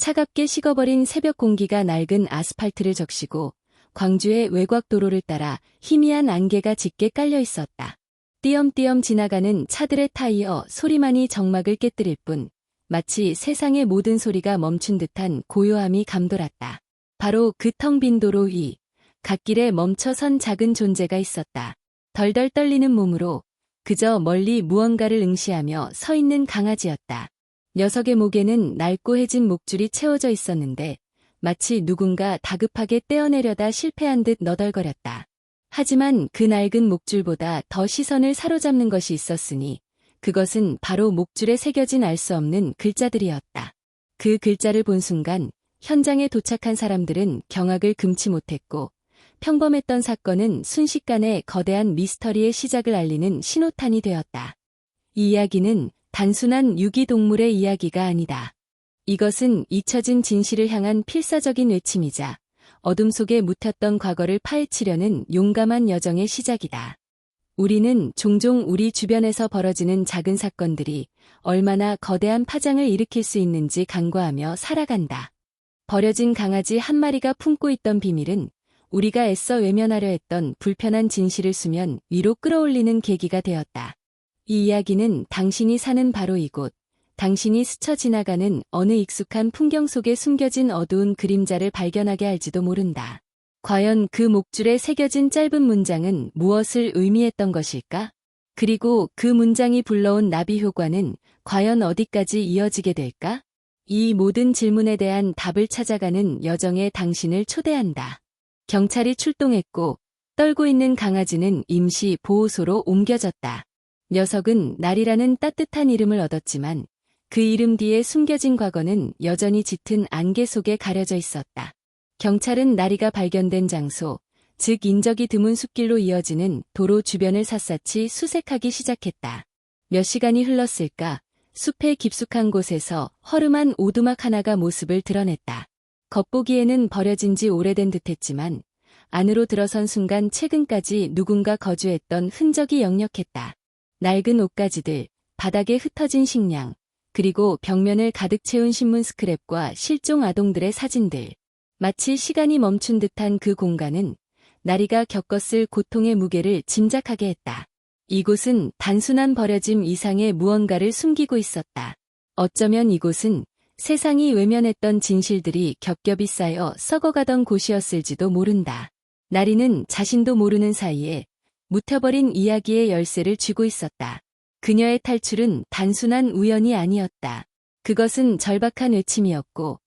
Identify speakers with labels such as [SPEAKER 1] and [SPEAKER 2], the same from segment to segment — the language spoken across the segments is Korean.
[SPEAKER 1] 차갑게 식어버린 새벽 공기가 낡은 아스팔트를 적시고 광주의 외곽도로를 따라 희미한 안개가 짙게 깔려 있었다. 띄엄띄엄 지나가는 차들의 타이어 소리만이 정막을 깨뜨릴 뿐 마치 세상의 모든 소리가 멈춘 듯한 고요함이 감돌았다. 바로 그 텅 빈 도로 위, 갓길에 멈춰선 작은 존재가 있었다. 덜덜 떨리는 몸으로 그저 멀리 무언가를 응시하며 서 있는 강아지였다. 녀석의 목에는 낡고해진 목줄이 채워져 있었는데 마치 누군가 다급하게 떼어내려다 실패한 듯 너덜거렸다. 하지만 그 낡은 목줄보다 더 시선을 사로잡는 것이 있었으니 그것은 바로 목줄에 새겨진 알 수 없는 글자들이었다. 그 글자를 본 순간 현장에 도착한 사람들은 경악을 금치 못했고 평범했던 사건은 순식간에 거대한 미스터리의 시작을 알리는 신호탄이 되었다. 이 이야기는 단순한 유기동물의 이야기가 아니다. 이것은 잊혀진 진실을 향한 필사적인 외침이자 어둠 속에 묻혔던 과거를 파헤치려는 용감한 여정의 시작이다. 우리는 종종 우리 주변에서 벌어지는 작은 사건들이 얼마나 거대한 파장을 일으킬 수 있는지 간과하며 살아간다. 버려진 강아지 한 마리가 품고 있던 비밀은 우리가 애써 외면하려 했던 불편한 진실을 수면 위로 끌어올리는 계기가 되었다. 이 이야기는 당신이 사는 바로 이곳, 당신이 스쳐 지나가는 어느 익숙한 풍경 속에 숨겨진 어두운 그림자를 발견하게 할지도 모른다. 과연 그 목줄에 새겨진 짧은 문장은 무엇을 의미했던 것일까? 그리고 그 문장이 불러온 나비 효과는 과연 어디까지 이어지게 될까? 이 모든 질문에 대한 답을 찾아가는 여정에 당신을 초대한다. 경찰이 출동했고 떨고 있는 강아지는 임시 보호소로 옮겨졌다. 녀석은 날이라는 따뜻한 이름을 얻었지만 그 이름 뒤에 숨겨진 과거는 여전히 짙은 안개 속에 가려져 있었다. 경찰은 나리가 발견된 장소, 즉 인적이 드문 숲길로 이어지는 도로 주변을 샅샅이 수색하기 시작했다. 몇 시간이 흘렀을까? 숲의 깊숙한 곳에서 허름한 오두막 하나가 모습을 드러냈다. 겉보기에는 버려진 지 오래된 듯했지만 안으로 들어선 순간 최근까지 누군가 거주했던 흔적이 역력했다. 낡은 옷가지들, 바닥에 흩어진 식량, 그리고 벽면을 가득 채운 신문 스크랩과 실종 아동들의 사진들. 마치 시간이 멈춘 듯한 그 공간은 나리가 겪었을 고통의 무게를 짐작하게 했다. 이곳은 단순한 버려짐 이상의 무언가를 숨기고 있었다. 어쩌면 이곳은 세상이 외면했던 진실들이 겹겹이 쌓여 썩어가던 곳이었을지도 모른다. 나리는 자신도 모르는 사이에 묻혀버린 이야기의 열쇠를 쥐고 있었다. 그녀의 탈출은 단순한 우연이 아니었다. 그것은 절박한 외침이었고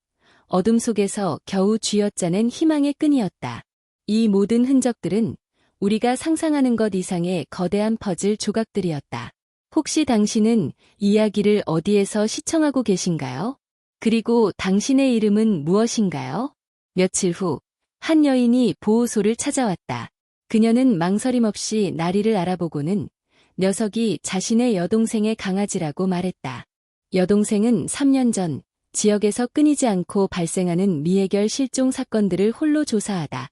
[SPEAKER 1] 어둠 속에서 겨우 쥐어짜낸 희망의 끈이었다. 이 모든 흔적들은 우리가 상상하는 것 이상의 거대한 퍼즐 조각들이었다. 혹시 당신은 이야기를 어디에서 시청하고 계신가요? 그리고 당신의 이름은 무엇인가요? 며칠 후, 한 여인이 보호소를 찾아왔다. 그녀는 망설임 없이 나리를 알아보고는 녀석이 자신의 여동생의 강아지라고 말했다. 여동생은 3년 전 지역에서 끊이지 않고 발생하는 미해결 실종 사건들을 홀로 조사하다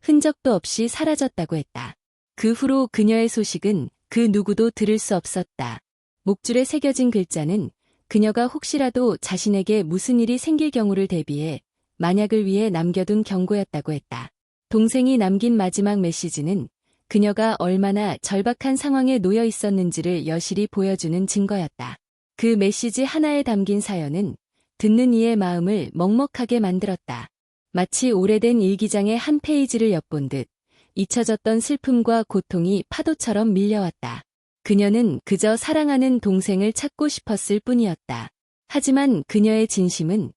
[SPEAKER 1] 흔적도 없이 사라졌다고 했다. 그 후로 그녀의 소식은 그 누구도 들을 수 없었다. 목줄에 새겨진 글자는 그녀가 혹시라도 자신에게 무슨 일이 생길 경우를 대비해 만약을 위해 남겨둔 경고였다고 했다. 동생이 남긴 마지막 메시지는 그녀가 얼마나 절박한 상황에 놓여 있었는지를 여실히 보여주는 증거였다. 그 메시지 하나에 담긴 사연은 듣는 이의 마음을 먹먹하게 만들었다. 마치 오래된 일기장의 한 페이지를 엿본 듯 잊혀졌던 슬픔과 고통이 파도처럼 밀려왔다. 그녀는 그저 사랑하는 동생을 찾고 싶었을 뿐이었다. 하지만 그녀의 진심은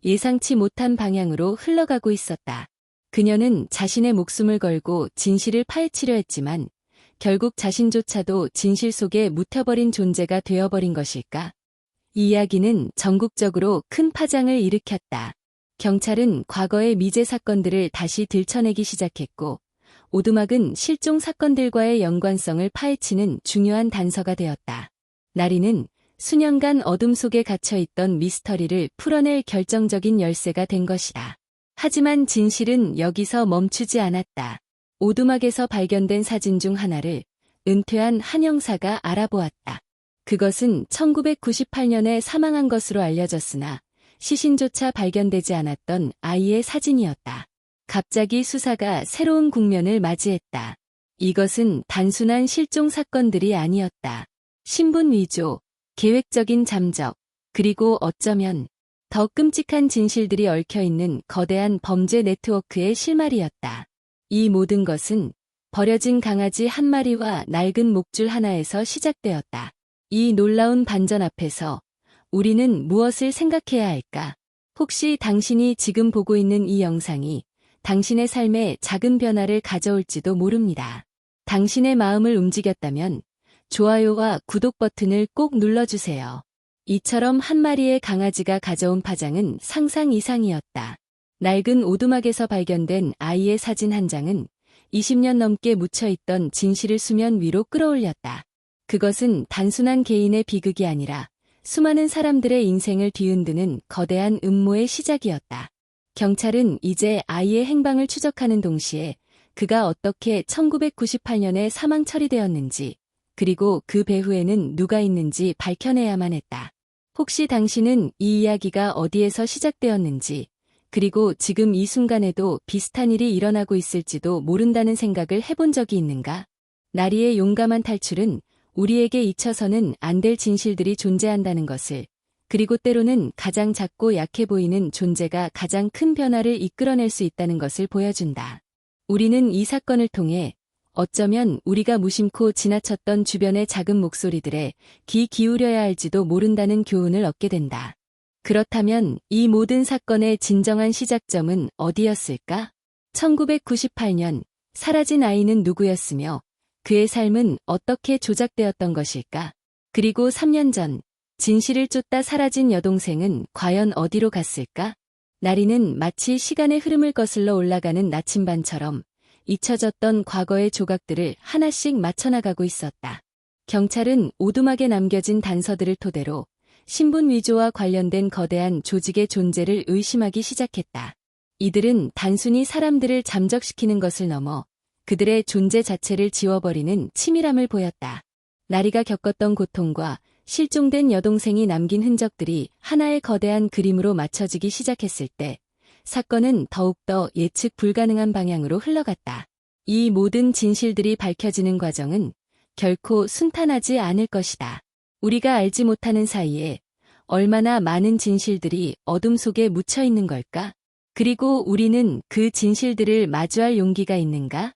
[SPEAKER 1] 예상치 못한 방향으로 흘러가고 있었다. 그녀는 자신의 목숨을 걸고 진실을 파헤치려 했지만 결국 자신조차도 진실 속에 묻혀버린 존재가 되어버린 것일까? 이 이야기는 전국적으로 큰 파장을 일으켰다. 경찰은 과거의 미제 사건들을 다시 들춰내기 시작했고 오두막은 실종 사건들과의 연관성을 파헤치는 중요한 단서가 되었다. 나리는 수년간 어둠 속에 갇혀있던 미스터리를 풀어낼 결정적인 열쇠가 된 것이다. 하지만 진실은 여기서 멈추지 않았다. 오두막에서 발견된 사진 중 하나를 은퇴한 한 형사가 알아보았다. 그것은 1998년에 사망한 것으로 알려졌으나 시신조차 발견되지 않았던 아이의 사진이었다. 갑자기 수사가 새로운 국면을 맞이했다. 이것은 단순한 실종 사건들이 아니었다. 신분 위조, 계획적인 잠적, 그리고 어쩌면 더 끔찍한 진실들이 얽혀있는 거대한 범죄 네트워크의 실마리였다. 이 모든 것은 버려진 강아지 한 마리와 낡은 목줄 하나에서 시작되었다. 이 놀라운 반전 앞에서 우리는 무엇을 생각해야 할까? 혹시 당신이 지금 보고 있는 이 영상이 당신의 삶에 작은 변화를 가져올지도 모릅니다. 당신의 마음을 움직였다면 좋아요와 구독 버튼을 꼭 눌러주세요. 이처럼 한 마리의 강아지가 가져온 파장은 상상 이상이었다. 낡은 오두막에서 발견된 아이의 사진 한 장은 20년 넘게 묻혀있던 진실을 수면 위로 끌어올렸다. 그것은 단순한 개인의 비극이 아니라 수많은 사람들의 인생을 뒤흔드는 거대한 음모의 시작이었다. 경찰은 이제 아이의 행방을 추적하는 동시에 그가 어떻게 1998년에 사망 처리되었는지, 그리고 그 배후에는 누가 있는지 밝혀내야만 했다. 혹시 당신은 이 이야기가 어디에서 시작되었는지, 그리고 지금 이 순간에도 비슷한 일이 일어나고 있을지도 모른다는 생각을 해본 적이 있는가? 나리의 용감한 탈출은 우리에게 잊혀서는 안 될 진실들이 존재한다는 것을, 그리고 때로는 가장 작고 약해 보이는 존재가 가장 큰 변화를 이끌어낼 수 있다는 것을 보여준다. 우리는 이 사건을 통해 어쩌면 우리가 무심코 지나쳤던 주변의 작은 목소리들에 귀 기울여야 할지도 모른다는 교훈을 얻게 된다. 그렇다면 이 모든 사건의 진정한 시작점은 어디였을까? 1998년 사라진 아이는 누구였으며 그의 삶은 어떻게 조작되었던 것일까? 그리고 3년 전 진실을 쫓다 사라진 여동생은 과연 어디로 갔을까? 나리는 마치 시간의 흐름을 거슬러 올라가는 나침반처럼 잊혀졌던 과거의 조각들을 하나씩 맞춰나가고 있었다. 경찰은 오두막에 남겨진 단서들을 토대로 신분 위조와 관련된 거대한 조직의 존재를 의심하기 시작했다. 이들은 단순히 사람들을 잠적시키는 것을 넘어 그들의 존재 자체를 지워버리는 치밀함을 보였다. 나리가 겪었던 고통과 실종된 여동생이 남긴 흔적들이 하나의 거대한 그림으로 맞춰지기 시작했을 때 사건은 더욱더 예측 불가능한 방향으로 흘러갔다. 이 모든 진실들이 밝혀지는 과정은 결코 순탄하지 않을 것이다. 우리가 알지 못하는 사이에 얼마나 많은 진실들이 어둠 속에 묻혀 있는 걸까? 그리고 우리는 그 진실들을 마주할 용기가 있는가?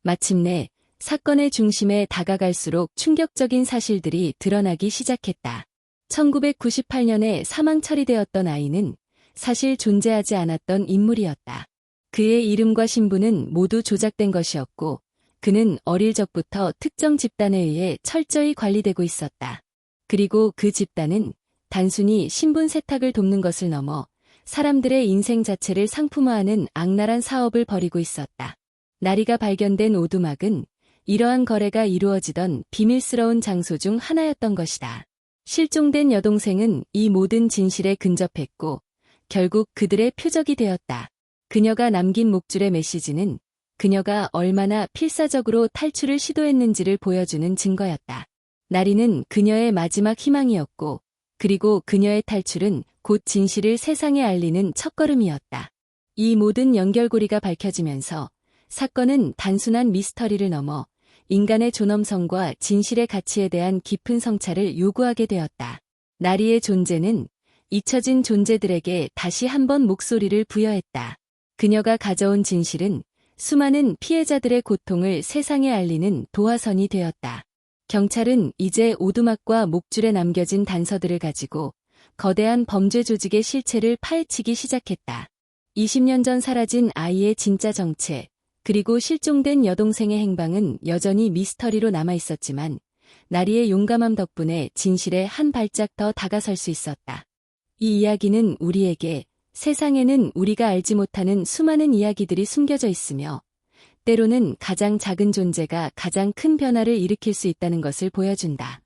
[SPEAKER 1] 마침내 사건의 중심에 다가갈수록 충격적인 사실들이 드러나기 시작했다. 1998년에 사망 처리되었던 아이는 사실 존재하지 않았던 인물이었다. 그의 이름과 신분은 모두 조작된 것이었고 그는 어릴 적부터 특정 집단에 의해 철저히 관리되고 있었다. 그리고 그 집단은 단순히 신분 세탁을 돕는 것을 넘어 사람들의 인생 자체를 상품화하는 악랄한 사업을 벌이고 있었다. 나리가 발견된 오두막은 이러한 거래가 이루어지던 비밀스러운 장소 중 하나였던 것이다. 실종된 여동생은 이 모든 진실에 근접했고 결국 그들의 표적이 되었다. 그녀가 남긴 목줄의 메시지는 그녀가 얼마나 필사적으로 탈출을 시도했는지를 보여주는 증거였다. 나리는 그녀의 마지막 희망이었고 그리고 그녀의 탈출은 곧 진실을 세상에 알리는 첫걸음이었다. 이 모든 연결고리가 밝혀지면서 사건은 단순한 미스터리를 넘어 인간의 존엄성과 진실의 가치에 대한 깊은 성찰을 요구하게 되었다. 나리의 존재는 잊혀진 존재들에게 다시 한번 목소리를 부여했다. 그녀가 가져온 진실은 수많은 피해자들의 고통을 세상에 알리는 도화선이 되었다. 경찰은 이제 오두막과 목줄에 남겨진 단서들을 가지고 거대한 범죄 조직의 실체를 파헤치기 시작했다. 20년 전 사라진 아이의 진짜 정체, 그리고 실종된 여동생의 행방은 여전히 미스터리로 남아있었지만 나리의 용감함 덕분에 진실에 한 발짝 더 다가설 수 있었다. 이 이야기는 우리에게 세상에는 우리가 알지 못하는 수많은 이야기들이 숨겨져 있으며 때로는 가장 작은 존재가 가장 큰 변화를 일으킬 수 있다는 것을 보여준다.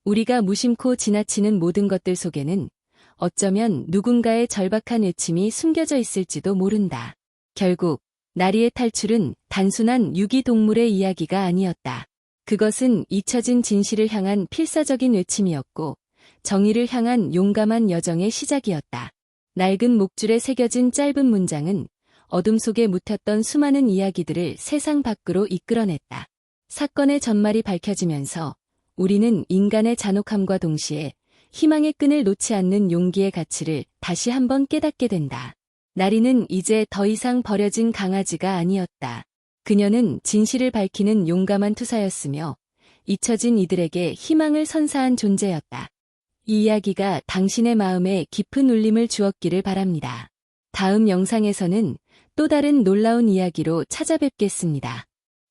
[SPEAKER 1] 우리가 무심코 지나치는 모든 것들 속에는 어쩌면 누군가의 절박한 외침이 숨겨져 있을지도 모른다. 결국 나리의 탈출은 단순한 유기동물의 이야기가 아니었다. 그것은 잊혀진 진실을 향한 필사적인 외침이었고 정의를 향한 용감한 여정의 시작이었다. 낡은 목줄에 새겨진 짧은 문장은 어둠 속에 묻혔던 수많은 이야기들을 세상 밖으로 이끌어냈다. 사건의 전말이 밝혀지면서 우리는 인간의 잔혹함과 동시에 희망의 끈을 놓지 않는 용기의 가치를 다시 한번 깨닫게 된다. 나리는 이제 더 이상 버려진 강아지가 아니었다. 그녀는 진실을 밝히는 용감한 투사였으며 잊혀진 이들에게 희망을 선사한 존재였다. 이 이야기가 당신의 마음에 깊은 울림을 주었기를 바랍니다. 다음 영상에서는 또 다른 놀라운 이야기로 찾아뵙겠습니다.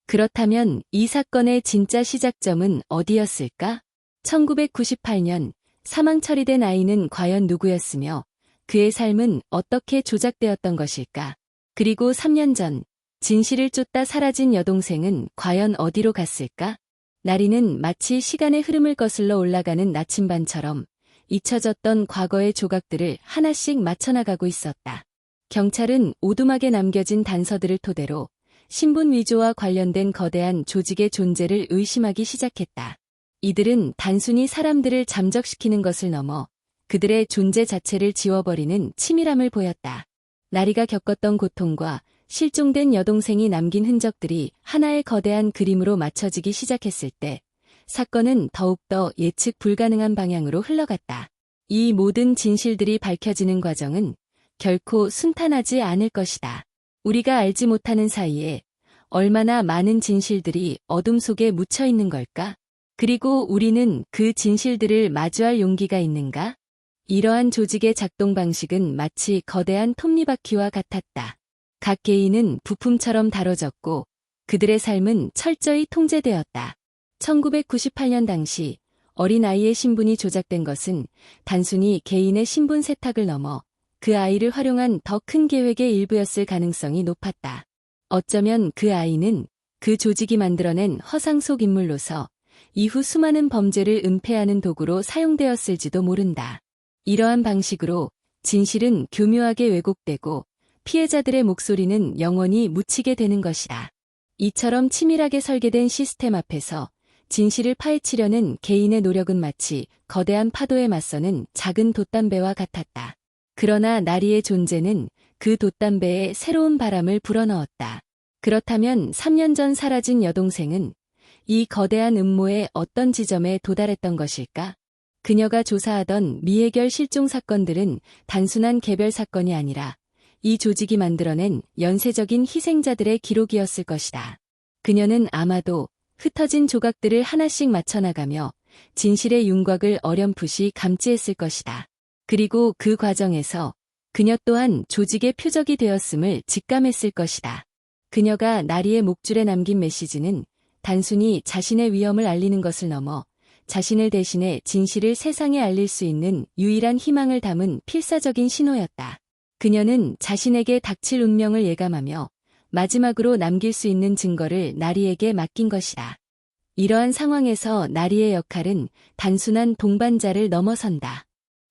[SPEAKER 1] 그렇다면 이 사건의 진짜 시작점은 어디였을까? 1998년 사망 처리된 아이는 과연 누구였으며 그의 삶은 어떻게 조작되었던 것일까? 그리고 3년 전 진실을 쫓다 사라진 여동생은 과연 어디로 갔을까? 나리는 마치 시간의 흐름을 거슬러 올라가는 나침반처럼 잊혀졌던 과거의 조각들을 하나씩 맞춰나가고 있었다. 경찰은 오두막에 남겨진 단서들을 토대로 신분 위조와 관련된 거대한 조직의 존재를 의심하기 시작했다. 이들은 단순히 사람들을 잠적시키는 것을 넘어 그들의 존재 자체를 지워버리는 치밀함을 보였다. 나리가 겪었던 고통과 실종된 여동생이 남긴 흔적들이 하나의 거대한 그림으로 맞춰지기 시작했을 때 사건은 더욱더 예측 불가능한 방향으로 흘러갔다. 이 모든 진실들이 밝혀지는 과정은 결코 순탄하지 않을 것이다. 우리가 알지 못하는 사이에 얼마나 많은 진실들이 어둠 속에 묻혀 있는 걸까? 그리고 우리는 그 진실들을 마주할 용기가 있는가? 이러한 조직의 작동 방식은 마치 거대한 톱니바퀴와 같았다. 각 개인은 부품처럼 다뤄졌고 그들의 삶은 철저히 통제되었다. 1998년 당시 어린아이의 신분이 조작된 것은 단순히 개인의 신분 세탁을 넘어 그 아이를 활용한 더 큰 계획의 일부였을 가능성이 높았다. 어쩌면 그 아이는 그 조직이 만들어낸 허상 속 인물로서 이후 수많은 범죄를 은폐하는 도구로 사용되었을지도 모른다. 이러한 방식으로 진실은 교묘하게 왜곡되고 피해자들의 목소리는 영원히 묻히게 되는 것이다. 이처럼 치밀하게 설계된 시스템 앞에서 진실을 파헤치려는 개인의 노력은 마치 거대한 파도에 맞서는 작은 돛담배와 같았다. 그러나 나리의 존재는 그 돛담배에 새로운 바람을 불어넣었다. 그렇다면 3년 전 사라진 여동생은 이 거대한 음모의 어떤 지점에 도달했던 것일까? 그녀가 조사하던 미해결 실종 사건들은 단순한 개별 사건이 아니라 이 조직이 만들어낸 연쇄적인 희생자들의 기록이었을 것이다. 그녀는 아마도 흩어진 조각들을 하나씩 맞춰나가며 진실의 윤곽을 어렴풋이 감지했을 것이다. 그리고 그 과정에서 그녀 또한 조직의 표적이 되었음을 직감했을 것이다. 그녀가 나리의 목줄에 남긴 메시지는 단순히 자신의 위험을 알리는 것을 넘어 자신을 대신해 진실을 세상에 알릴 수 있는 유일한 희망을 담은 필사적인 신호였다. 그녀는 자신에게 닥칠 운명을 예감하며 마지막으로 남길 수 있는 증거를 나리에게 맡긴 것이다. 이러한 상황에서 나리의 역할은 단순한 동반자를 넘어선다.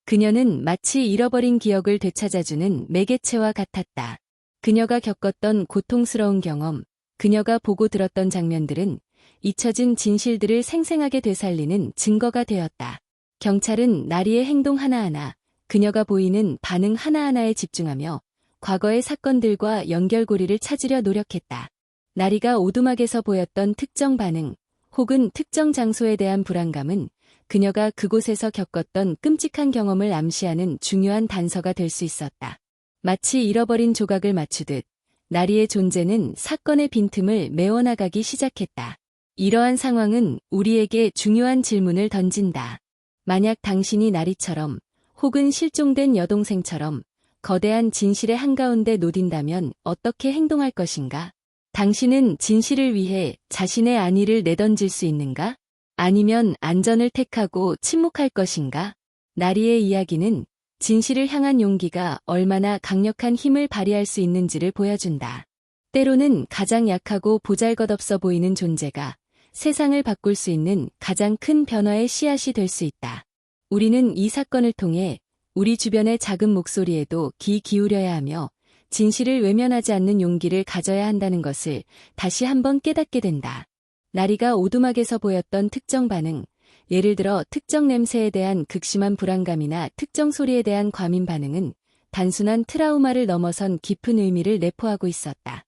[SPEAKER 1] 그녀는 마치 잃어버린 기억을 되찾아주는 매개체와 같았다. 그녀가 겪었던 고통스러운 경험, 그녀가 보고 들었던 장면들은 잊혀진 진실들을 생생하게 되살리는 증거가 되었다. 경찰은 나리의 행동 하나하나, 그녀가 보이는 반응 하나하나에 집중하며 과거의 사건들과 연결고리를 찾으려 노력했다. 나리가 오두막에서 보였던 특정 반응, 혹은 특정 장소에 대한 불안감은 그녀가 그곳에서 겪었던 끔찍한 경험을 암시하는 중요한 단서가 될 수 있었다. 마치 잃어버린 조각을 맞추듯 나리의 존재는 사건의 빈틈을 메워나가기 시작했다. 이러한 상황은 우리에게 중요한 질문을 던진다. 만약 당신이 나리처럼 혹은 실종된 여동생처럼 거대한 진실의 한가운데 놓인다면 어떻게 행동할 것인가? 당신은 진실을 위해 자신의 안위를 내던질 수 있는가? 아니면 안전을 택하고 침묵할 것인가? 나리의 이야기는 진실을 향한 용기가 얼마나 강력한 힘을 발휘할 수 있는지를 보여준다. 때로는 가장 약하고 보잘것없어 보이는 존재가 세상을 바꿀 수 있는 가장 큰 변화의 씨앗이 될 수 있다. 우리는 이 사건을 통해 우리 주변의 작은 목소리에도 귀 기울여야 하며 진실을 외면하지 않는 용기를 가져야 한다는 것을 다시 한번 깨닫게 된다. 나리가 오두막에서 보였던 특정 반응, 예를 들어 특정 냄새에 대한 극심한 불안감이나 특정 소리에 대한 과민 반응은 단순한 트라우마를 넘어선 깊은 의미를 내포하고 있었다.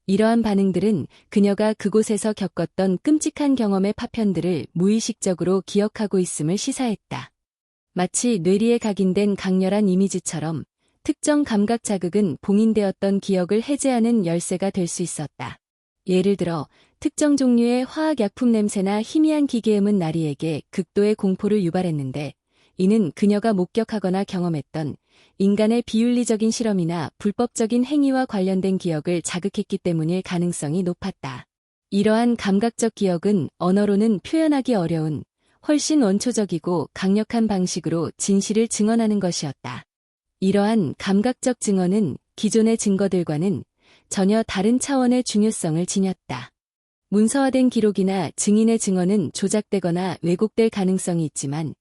[SPEAKER 1] 이러한 반응들은 그녀가 그곳에서 겪었던 끔찍한 경험의 파편들을 무의식적으로 기억하고 있음을 시사했다. 마치 뇌리에 각인된 강렬한 이미지처럼 특정 감각 자극은 봉인되었던 기억을 해제하는 열쇠가 될 수 있었다. 예를 들어 특정 종류의 화학약품 냄새나 희미한 기계음은 나리에게 극도의 공포를 유발했는데, 이는 그녀가 목격하거나 경험했던 인간의 비윤리적인 실험이나 불법적인 행위와 관련된 기억을 자극했기 때문일 가능성이 높았다. 이러한 감각적 기억은 언어로는 표현하기 어려운 훨씬 원초적이고 강력한 방식으로 진실을 증언하는 것이었다. 이러한 감각적 증언은 기존의 증거들과는 전혀 다른 차원의 중요성을 지녔다. 문서화된 기록이나 증인의 증언은 조작되거나 왜곡될 가능성이 있지만,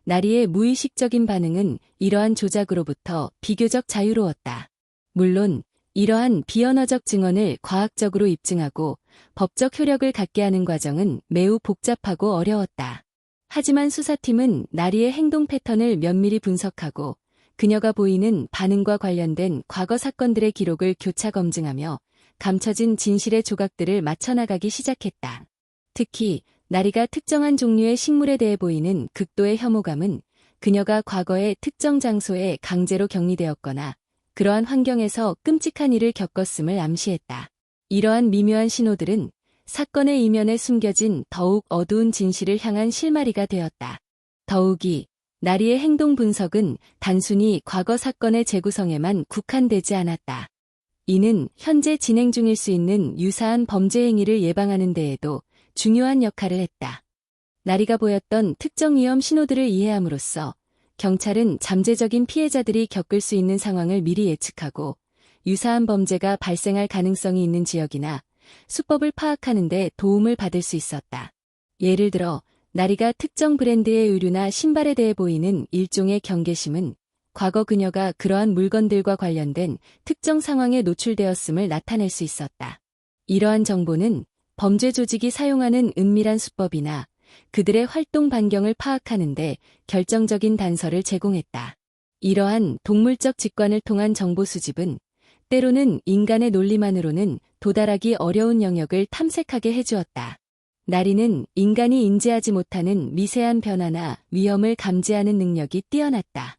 [SPEAKER 1] 나리의 무의식적인 반응은 이러한 조작으로부터 비교적 자유로웠다. 물론 이러한 비언어적 증언을 과학적으로 입증하고 법적 효력을 갖게 하는 과정은 매우 복잡하고 어려웠다. 하지만 수사팀은 나리의 행동 패턴을 면밀히 분석하고 그녀가 보이는 반응과 관련된 과거 사건들의 기록을 교차 검증하며 감춰진 진실의 조각들을 맞춰나가기 시작했다. 특히 나리가 특정한 종류의 식물에 대해 보이는 극도의 혐오감은 그녀가 과거의 특정 장소에 강제로 격리되었거나 그러한 환경에서 끔찍한 일을 겪었음을 암시했다. 이러한 미묘한 신호들은 사건의 이면에 숨겨진 더욱 어두운 진실을 향한 실마리가 되었다. 더욱이 나리의 행동 분석은 단순히 과거 사건의 재구성에만 국한되지 않았다. 이는 현재 진행 중일 수 있는 유사한 범죄 행위를 예방하는 데에도 중요한 역할을 했다. 나리가 보였던 특정 위험 신호들을 이해함으로써 경찰은 잠재적인 피해자들이 겪을 수 있는 상황을 미리 예측하고 유사한 범죄가 발생할 가능성이 있는 지역이나 수법을 파악하는 데 도움을 받을 수 있었다. 예를 들어 나리가 특정 브랜드의 의류나 신발에 대해 보이는 일종의 경계심은 과거 그녀가 그러한 물건들과 관련된 특정 상황에 노출되었음을 나타낼 수 있었다. 이러한 정보는 범죄 조직이 사용하는 은밀한 수법이나 그들의 활동 반경을 파악하는 데 결정적인 단서를 제공했다. 이러한 동물적 직관을 통한 정보 수집은 때로는 인간의 논리만으로는 도달하기 어려운 영역을 탐색하게 해주었다. 나리는 인간이 인지하지 못하는 미세한 변화나 위험을 감지하는 능력이 뛰어났다.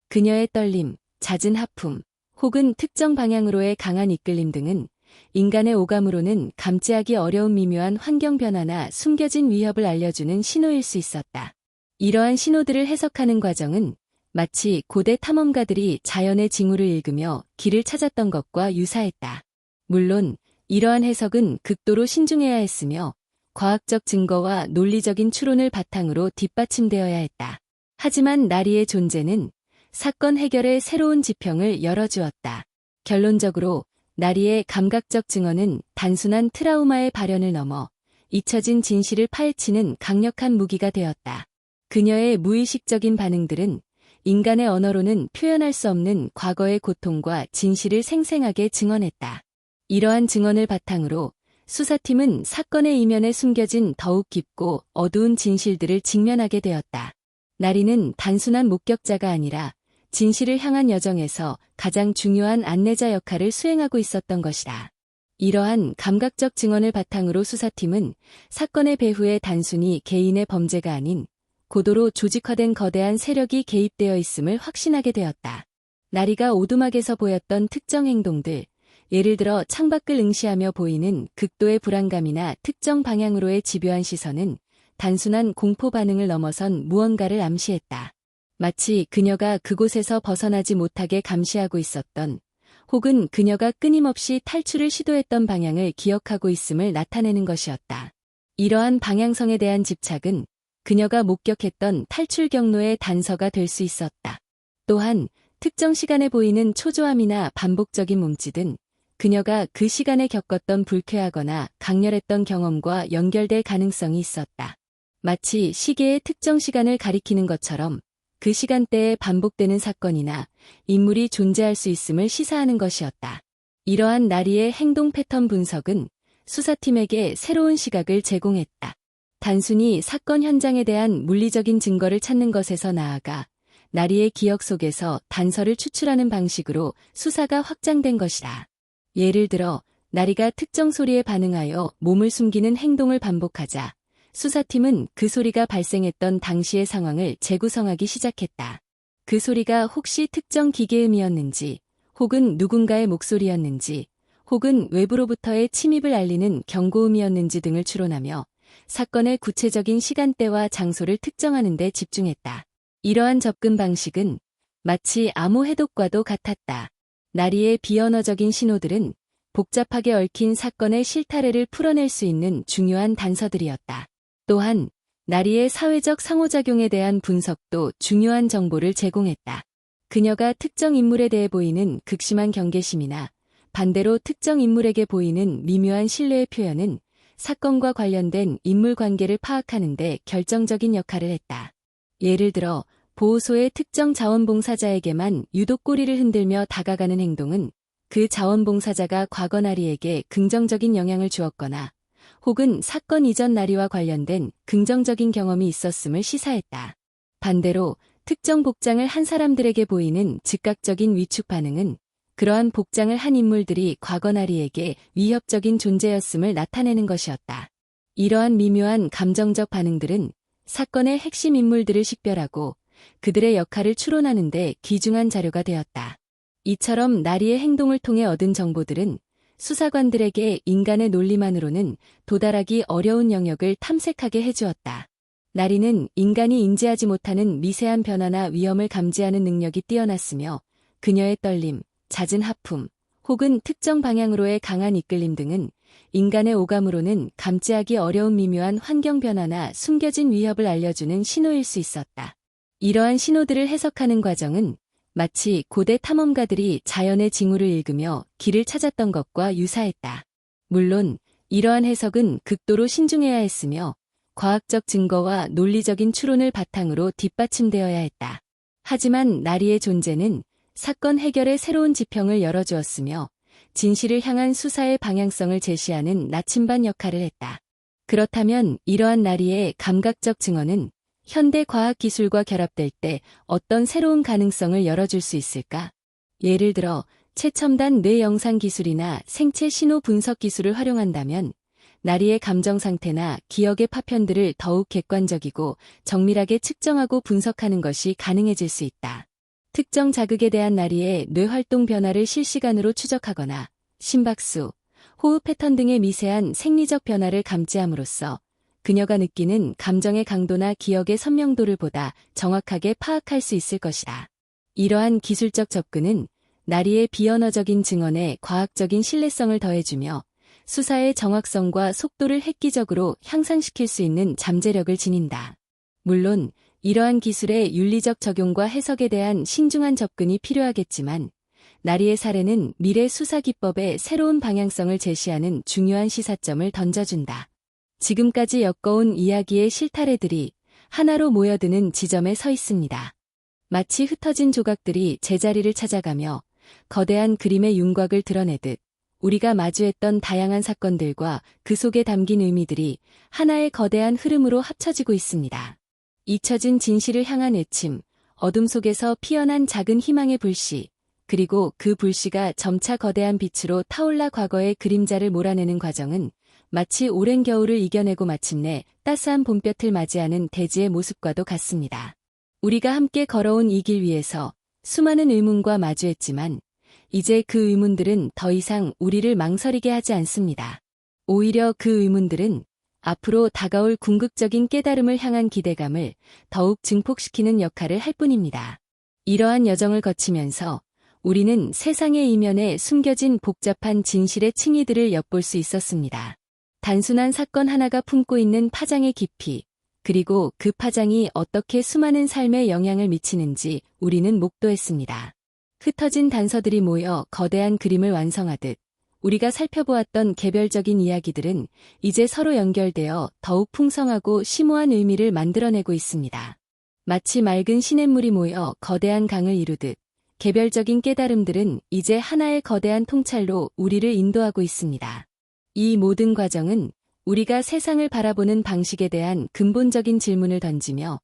[SPEAKER 1] 그녀의 떨림, 잦은 하품, 혹은 특정 방향으로의 강한 이끌림 등은 인간의 오감으로는 감지하기 어려운 미묘한 환경 변화나 숨겨진 위협을 알려주는 신호일 수 있었다. 이러한 신호들을 해석하는 과정은 마치 고대 탐험가들이 자연의 징후를 읽으며 길을 찾았던 것과 유사했다. 물론 이러한 해석은 극도로 신중해야 했으며 과학적 증거와 논리적인 추론을 바탕으로 뒷받침되어야 했다. 하지만 나리의 존재는 사건 해결의 새로운 지평을 열어주었다. 결론적으로 나리의 감각적 증언은 단순한 트라우마의 발현을 넘어 잊혀진 진실을 파헤치는 강력한 무기가 되었다. 그녀의 무의식적인 반응들은 인간의 언어로는 표현할 수 없는 과거의 고통과 진실을 생생하게 증언했다. 이러한 증언을 바탕으로 수사팀은 사건의 이면에 숨겨진 더욱 깊고 어두운 진실들을 직면하게 되었다. 나리는 단순한 목격자가 아니라 진실을 향한 여정에서 가장 중요한 안내자 역할을 수행하고 있었던 것이다. 이러한 감각적 증언을 바탕으로 수사팀은 사건의 배후에 단순히 개인의 범죄가 아닌 고도로 조직화된 거대한 세력이 개입되어 있음을 확신하게 되었다. 나리가 오두막에서 보였던 특정 행동들, 예를 들어 창밖을 응시하며 보이는 극도의 불안감이나 특정 방향으로의 집요한 시선은 단순한 공포 반응을 넘어선 무언가를 암시했다. 마치 그녀가 그곳에서 벗어나지 못하게 감시하고 있었던, 혹은 그녀가 끊임없이 탈출을 시도했던 방향을 기억하고 있음을 나타내는 것이었다. 이러한 방향성에 대한 집착은 그녀가 목격했던 탈출 경로의 단서가 될 수 있었다. 또한 특정 시간에 보이는 초조함이나 반복적인 몸짓은 그녀가 그 시간에 겪었던 불쾌하거나 강렬했던 경험과 연결될 가능성이 있었다. 마치 시계의 특정 시간을 가리키는 것처럼 그 시간대에 반복되는 사건이나 인물이 존재할 수 있음을 시사하는 것이었다. 이러한 나리의 행동 패턴 분석은 수사팀에게 새로운 시각을 제공했다. 단순히 사건 현장에 대한 물리적인 증거를 찾는 것에서 나아가 나리의 기억 속에서 단서를 추출하는 방식으로 수사가 확장된 것이다. 예를 들어 나리가 특정 소리에 반응하여 몸을 숨기는 행동을 반복하자 수사팀은 그 소리가 발생했던 당시의 상황을 재구성하기 시작했다. 그 소리가 혹시 특정 기계음이었는지, 혹은 누군가의 목소리였는지, 혹은 외부로부터의 침입을 알리는 경고음이었는지 등을 추론하며 사건의 구체적인 시간대와 장소를 특정하는 데 집중했다. 이러한 접근 방식은 마치 암호 해독과도 같았다. 나리의 비언어적인 신호들은 복잡하게 얽힌 사건의 실타래를 풀어낼 수 있는 중요한 단서들이었다. 또한 나리의 사회적 상호작용에 대한 분석도 중요한 정보를 제공했다. 그녀가 특정 인물에 대해 보이는 극심한 경계심이나 반대로 특정 인물에게 보이는 미묘한 신뢰의 표현은 사건과 관련된 인물 관계를 파악하는 데 결정적인 역할을 했다. 예를 들어 보호소의 특정 자원봉사자에게만 유독 꼬리를 흔들며 다가가는 행동은 그 자원봉사자가 과거 나리에게 긍정적인 영향을 주었거나 혹은 사건 이전 나리와 관련된 긍정적인 경험이 있었음을 시사했다. 반대로 특정 복장을 한 사람들에게 보이는 즉각적인 위축 반응은 그러한 복장을 한 인물들이 과거 나리에게 위협적인 존재였음을 나타내는 것이었다. 이러한 미묘한 감정적 반응들은 사건의 핵심 인물들을 식별하고 그들의 역할을 추론하는 데 귀중한 자료가 되었다. 이처럼 나리의 행동을 통해 얻은 정보들은 수사관들에게 인간의 논리만으로는 도달하기 어려운 영역을 탐색하게 해주었다. 나리는 인간이 인지하지 못하는 미세한 변화나 위험을 감지하는 능력이 뛰어났으며 그녀의 떨림, 잦은 하품, 혹은 특정 방향으로의 강한 이끌림 등은 인간의 오감으로는 감지하기 어려운 미묘한 환경 변화나 숨겨진 위협을 알려주는 신호일 수 있었다. 이러한 신호들을 해석하는 과정은 마치 고대 탐험가들이 자연의 징후를 읽으며 길을 찾았던 것과 유사했다. 물론 이러한 해석은 극도로 신중해야 했으며 과학적 증거와 논리적인 추론을 바탕으로 뒷받침되어야 했다. 하지만 나리의 존재는 사건 해결의 새로운 지평을 열어주었으며 진실을 향한 수사의 방향성을 제시하는 나침반 역할을 했다. 그렇다면 이러한 나리의 감각적 증언은 현대 과학 기술과 결합될 때 어떤 새로운 가능성을 열어줄 수 있을까? 예를 들어 최첨단 뇌 영상 기술이나 생체 신호 분석 기술을 활용한다면 나리의 감정 상태나 기억의 파편들을 더욱 객관적이고 정밀하게 측정하고 분석하는 것이 가능해질 수 있다. 특정 자극에 대한 나리의 뇌활동 변화를 실시간으로 추적하거나 심박수, 호흡 패턴 등의 미세한 생리적 변화를 감지함으로써 그녀가 느끼는 감정의 강도나 기억의 선명도를 보다 정확하게 파악할 수 있을 것이다. 이러한 기술적 접근은 나리의 비언어적인 증언에 과학적인 신뢰성을 더해주며 수사의 정확성과 속도를 획기적으로 향상시킬 수 있는 잠재력을 지닌다. 물론 이러한 기술의 윤리적 적용과 해석에 대한 신중한 접근이 필요하겠지만 나리의 사례는 미래 수사 기법의 새로운 방향성을 제시하는 중요한 시사점을 던져준다. 지금까지 엮어온 이야기의 실타래들이 하나로 모여드는 지점에 서 있습니다. 마치 흩어진 조각들이 제자리를 찾아가며 거대한 그림의 윤곽을 드러내듯 우리가 마주했던 다양한 사건들과 그 속에 담긴 의미들이 하나의 거대한 흐름으로 합쳐지고 있습니다. 잊혀진 진실을 향한 애침, 어둠 속에서 피어난 작은 희망의 불씨, 그리고 그 불씨가 점차 거대한 빛으로 타올라 과거의 그림자를 몰아내는 과정은 마치 오랜 겨울을 이겨내고 마침내 따스한 봄볕을 맞이하는 대지의 모습과도 같습니다. 우리가 함께 걸어온 이 길 위에서 수많은 의문과 마주했지만 이제 그 의문들은 더 이상 우리를 망설이게 하지 않습니다. 오히려 그 의문들은 앞으로 다가올 궁극적인 깨달음을 향한 기대감을 더욱 증폭시키는 역할을 할 뿐입니다. 이러한 여정을 거치면서 우리는 세상의 이면에 숨겨진 복잡한 진실의 층위들을 엿볼 수 있었습니다. 단순한 사건 하나가 품고 있는 파장의 깊이, 그리고 그 파장이 어떻게 수많은 삶에 영향을 미치는지 우리는 목도했습니다. 흩어진 단서들이 모여 거대한 그림을 완성하듯 우리가 살펴보았던 개별적인 이야기들은 이제 서로 연결되어 더욱 풍성하고 심오한 의미를 만들어내고 있습니다. 마치 맑은 시냇물이 모여 거대한 강을 이루듯 개별적인 깨달음들은 이제 하나의 거대한 통찰로 우리를 인도하고 있습니다. 이 모든 과정은 우리가 세상을 바라보는 방식에 대한 근본적인 질문을 던지며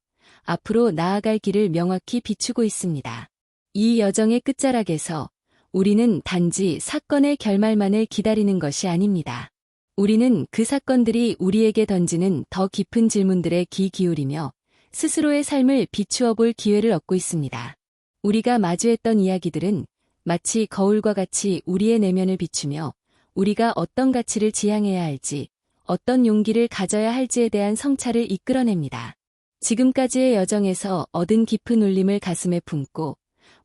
[SPEAKER 1] 앞으로 나아갈 길을 명확히 비추고 있습니다. 이 여정의 끝자락에서 우리는 단지 사건의 결말만을 기다리는 것이 아닙니다. 우리는 그 사건들이 우리에게 던지는 더 깊은 질문들에 귀 기울이며 스스로의 삶을 비추어 볼 기회를 얻고 있습니다. 우리가 마주했던 이야기들은 마치 거울과 같이 우리의 내면을 비추며 우리가 어떤 가치를 지향해야 할지, 어떤 용기를 가져야 할지에 대한 성찰을 이끌어냅니다. 지금까지의 여정에서 얻은 깊은 울림을 가슴에 품고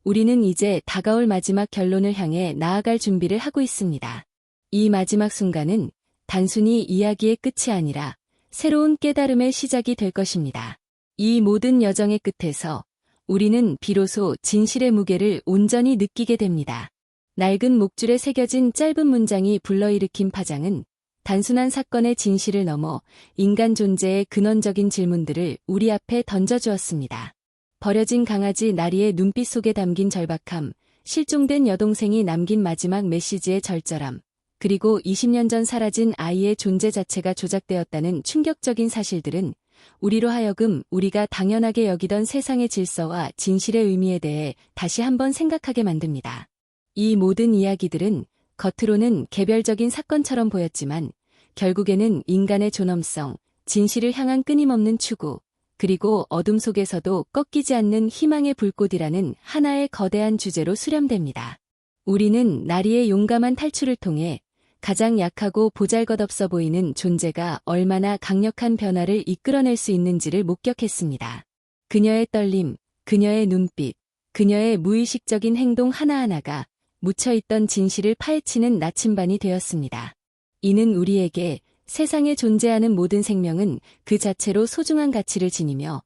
[SPEAKER 1] 우리는 이제 다가올 마지막 결론을 향해 나아갈 준비를 하고 있습니다. 이 마지막 순간은 단순히 이야기의 끝이 아니라 새로운 깨달음의 시작이 될 것입니다. 이 모든 여정의 끝에서 우리는 비로소 진실의 무게를 온전히 느끼게 됩니다. 낡은 목줄에 새겨진 짧은 문장이 불러일으킨 파장은 단순한 사건의 진실을 넘어 인간 존재의 근원적인 질문들을 우리 앞에 던져주었습니다. 버려진 강아지 나리의 눈빛 속에 담긴 절박함, 실종된 여동생이 남긴 마지막 메시지의 절절함, 그리고 20년 전 사라진 아이의 존재 자체가 조작되었다는 충격적인 사실들은 우리로 하여금 우리가 당연하게 여기던 세상의 질서와 진실의 의미에 대해 다시 한번 생각하게 만듭니다. 이 모든 이야기들은 겉으로는 개별적인 사건처럼 보였지만 결국에는 인간의 존엄성, 진실을 향한 끊임없는 추구, 그리고 어둠 속에서도 꺾이지 않는 희망의 불꽃이라는 하나의 거대한 주제로 수렴됩니다. 우리는 나리의 용감한 탈출을 통해 가장 약하고 보잘것없어 보이는 존재가 얼마나 강력한 변화를 이끌어낼 수 있는지를 목격했습니다. 그녀의 떨림, 그녀의 눈빛, 그녀의 무의식적인 행동 하나하나가 묻혀있던 진실을 파헤치는 나침반이 되었습니다. 이는 우리에게 세상에 존재하는 모든 생명은 그 자체로 소중한 가치를 지니며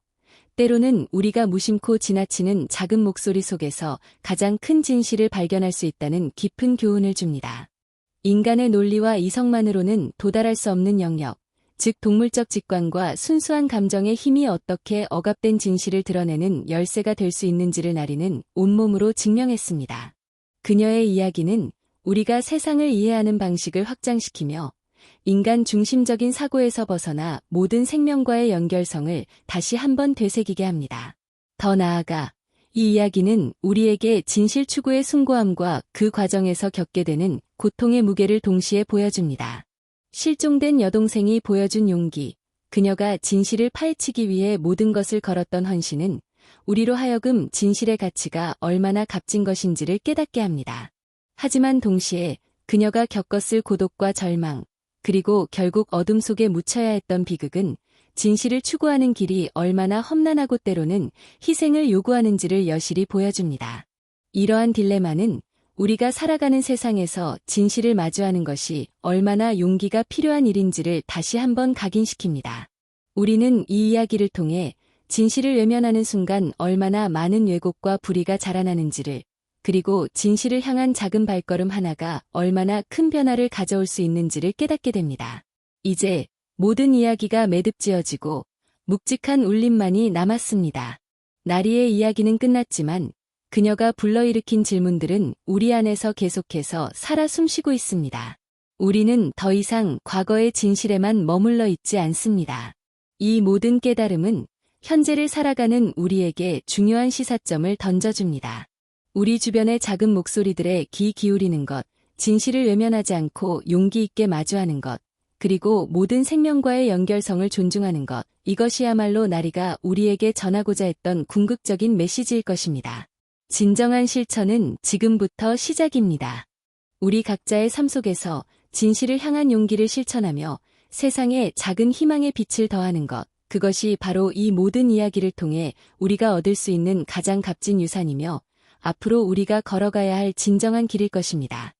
[SPEAKER 1] 때로는 우리가 무심코 지나치는 작은 목소리 속에서 가장 큰 진실을 발견할 수 있다는 깊은 교훈을 줍니다. 인간의 논리와 이성만으로는 도달할 수 없는 영역, 즉 동물적 직관과 순수한 감정의 힘이 어떻게 억압된 진실을 드러내는 열쇠가 될 수 있는지를 나리는 온몸으로 증명했습니다. 그녀의 이야기는 우리가 세상을 이해하는 방식을 확장시키며 인간 중심적인 사고에서 벗어나 모든 생명과의 연결성을 다시 한번 되새기게 합니다. 더 나아가 이 이야기는 우리에게 진실 추구의 숭고함과 그 과정에서 겪게 되는 고통의 무게를 동시에 보여줍니다. 실종된 여동생이 보여준 용기, 그녀가 진실을 파헤치기 위해 모든 것을 걸었던 헌신은 우리로 하여금 진실의 가치가 얼마나 값진 것인지를 깨닫게 합니다. 하지만 동시에 그녀가 겪었을 고독과 절망, 그리고 결국 어둠 속에 묻혀야 했던 비극은 진실을 추구하는 길이 얼마나 험난하고 때로는 희생을 요구하는지를 여실히 보여줍니다. 이러한 딜레마는 우리가 살아가는 세상에서 진실을 마주하는 것이 얼마나 용기가 필요한 일인지를 다시 한번 각인시킵니다. 우리는 이 이야기를 통해 진실을 외면하는 순간 얼마나 많은 왜곡과 불의가 자라나는지를, 그리고 진실을 향한 작은 발걸음 하나가 얼마나 큰 변화를 가져올 수 있는지를 깨닫게 됩니다. 이제 모든 이야기가 매듭지어지고 묵직한 울림만이 남았습니다. 나리의 이야기는 끝났지만 그녀가 불러일으킨 질문들은 우리 안에서 계속해서 살아 숨쉬고 있습니다. 우리는 더 이상 과거의 진실에만 머물러 있지 않습니다. 이 모든 깨달음은 현재를 살아가는 우리에게 중요한 시사점을 던져줍니다. 우리 주변의 작은 목소리들에 귀 기울이는 것, 진실을 외면하지 않고 용기 있게 마주하는 것, 그리고 모든 생명과의 연결성을 존중하는 것, 이것이야말로 나리가 우리에게 전하고자 했던 궁극적인 메시지일 것입니다. 진정한 실천은 지금부터 시작입니다. 우리 각자의 삶 속에서 진실을 향한 용기를 실천하며 세상에 작은 희망의 빛을 더하는 것, 그것이 바로 이 모든 이야기를 통해 우리가 얻을 수 있는 가장 값진 유산이며 앞으로 우리가 걸어가야 할 진정한 길일 것입니다.